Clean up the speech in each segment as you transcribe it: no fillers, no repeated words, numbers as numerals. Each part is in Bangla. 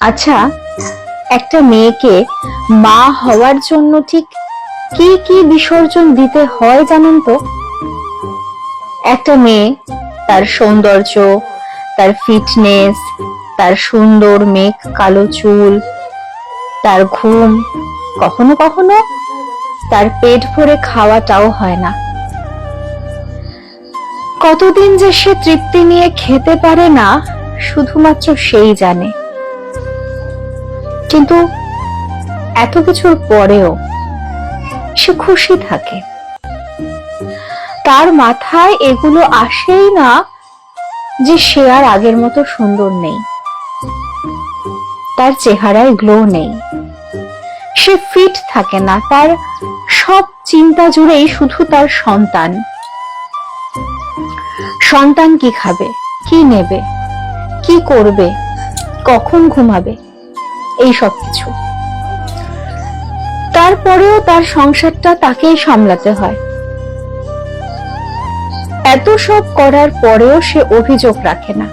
আচ্ছা, একটা মেয়েকে মা হওয়ার জন্য ঠিক কি কি বিসর্জন দিতে হয় জানেন তো? একটা মেয়ে তার সৌন্দর্য, তার ফিটনেস, তার সুন্দর মেঘ কালো চুল, তার ঘুম, কখনো কখনো তার পেট ভরে খাওয়াটাও হয় না। কতদিন যে সে তৃপ্তি নিয়ে খেতে পারে না শুধুমাত্র সেই জানে। কিন্তু এত কিছুর পরেও সে খুশি থাকে। তার মাথায় এগুলো আসেই না যে সে আর আগের মতো সুন্দর নেই, তার চেহারায় গ্লো নেই, সে ফিট থাকে না। তার সব চিন্তা জুড়েই শুধু তার সন্তান। সন্তান কি খাবে, কি নেবে, কি করবে, কখন ঘুমাবে, এই সব কিছু। তারপরেও তার সংসারটা তাকেই সামলাতে হয়। এত সব করার পরেও সে অভিযোগ রাখে না,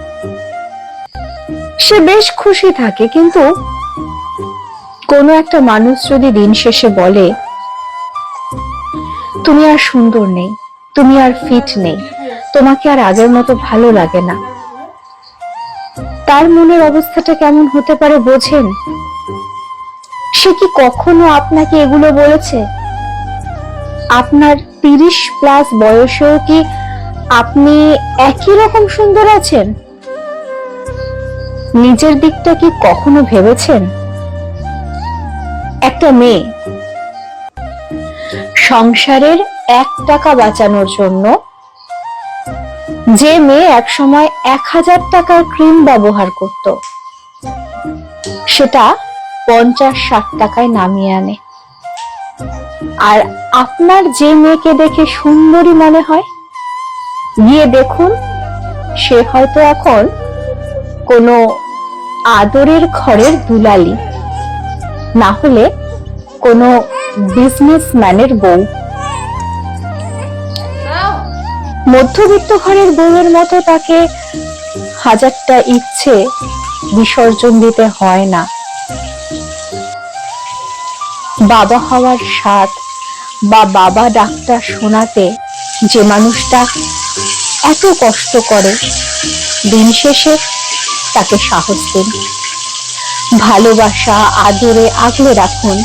সে বেশ খুশি থাকে। কিন্তু কোনো একটা মানুষ যদি দিন শেষে বলে তুমি আর সুন্দর নেই, তুমি আর ফিট নেই, তোমাকে আর আগের মতো ভালো লাগে না, তার মনের অবস্থাটা কেমন হতে পারে বোঝেন? সে কি কখনো আপনাকে এগুলো বলেছে? আপনার 30+ বয়সেও কি আপনি একই রকম সুন্দর আছেন? নিজের দিকটা কি কখনো ভেবেছেন? একটা মেয়ে সংসারের 1 টাকা বাঁচানোর জন্য, যে মেয়ে একসময় 1000 টাকার ক্রিম ব্যবহার করত, সেটা 50-60 টাকায় নামিয়ে আনে। আর আপনার যে মেয়েকে দেখে সুন্দরী মনে হয়, গিয়ে দেখুন সে হয়তো এখন কোনো আদরের ঘরের দুলালি, না হলে কোনো বিজনেসম্যানের বউ। মধ্যবিত্ত ঘরের বউয়ের মতো তাকে 1000টা ইচ্ছে বিসর্জন দিতে হয় না। বাবা হওয়ার স্বাদ বা বাবা ডাকটা শোনাতে যে মানুষটা এত কষ্ট করে, দিন শেষে তাকে সাহস দিন, ভালোবাসা আদরে আগলে রাখুন।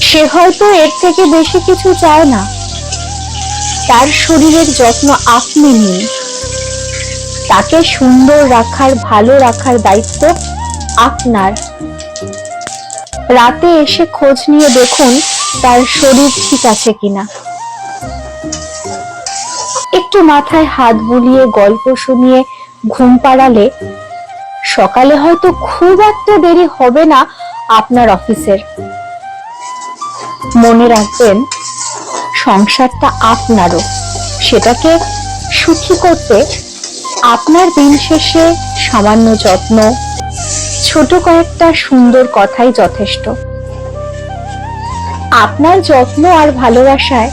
সে হয়তো এর থেকে বেশি কিছু চায় না। তার শরীরের যত্ন আপনি নিন। তাকে সুন্দর রাখার, ভালো রাখার দায়িত্ব আপনার। রাতে এসে খোঁজ নিয়ে দেখুন তার শরীর ঠিক আছে কিনা। একটু মাথায় হাত বুলিয়ে গল্প শুনিয়ে ঘুম পাড়ালে সকালে হয়তো খুব একটা দেরি হবে না আপনার অফিসের। মনে রাখবেন, সংসারটা আপনারও। সেটাকে সুখী করতে আপনার দিন শেষে সামান্য যত্ন, ছোট কয়েকটা সুন্দর কথাই যথেষ্ট। আপনার যত্ন আর ভালোবাসায়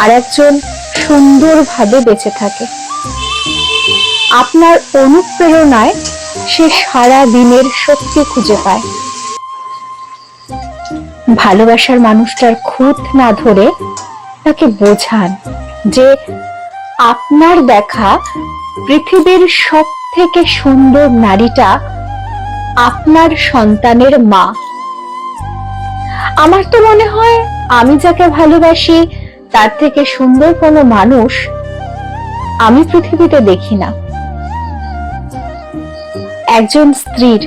আরেকজন সুন্দরভাবে বেঁচে থাকে। আপনার অনুপ্রেরণায় সে সারা দিনের শক্তি খুঁজে পায়। ভালোবাসার মানুষটার খুঁত না ধরে তাকে বোঝান যে আপনার দেখা পৃথিবীর সব থেকে সুন্দর নারীটা আপনার সন্তানের মা। আমার তো মনে হয় আমি যাকে ভালোবাসি তার থেকে সুন্দর কোনো মানুষ আমি পৃথিবীতে দেখি না। একজন স্ত্রীর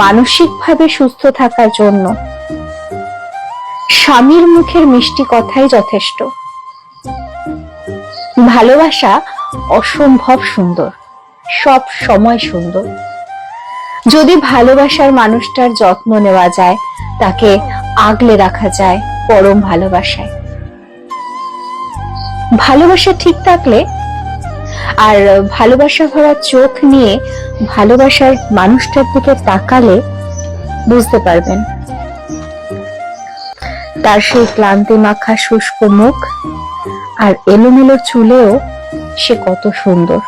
মানসিকভাবে সুস্থ থাকার জন্য স্বামীর মুখের মিষ্টি কথাই যথেষ্ট। ভালোবাসা অসম্ভব সুন্দর, সব সময় সুন্দর। যদি ভালোবাসার মানুষটার যত্ন নেওয়া যায়, তাকে আগলে রাখা যায় পরম ভালোবাসায়। ভালোবাসা ঠিক থাকলে আর ভালোবাসা ভরা চোখ নিয়ে ভালোবাসার মানুষটার দিকে তাকালে বুঝতে পারবেন তার সেই ক্লান্তি মাখা শুষ্ক মুখ আর এলোমেলো চুলেও সে কত সুন্দর।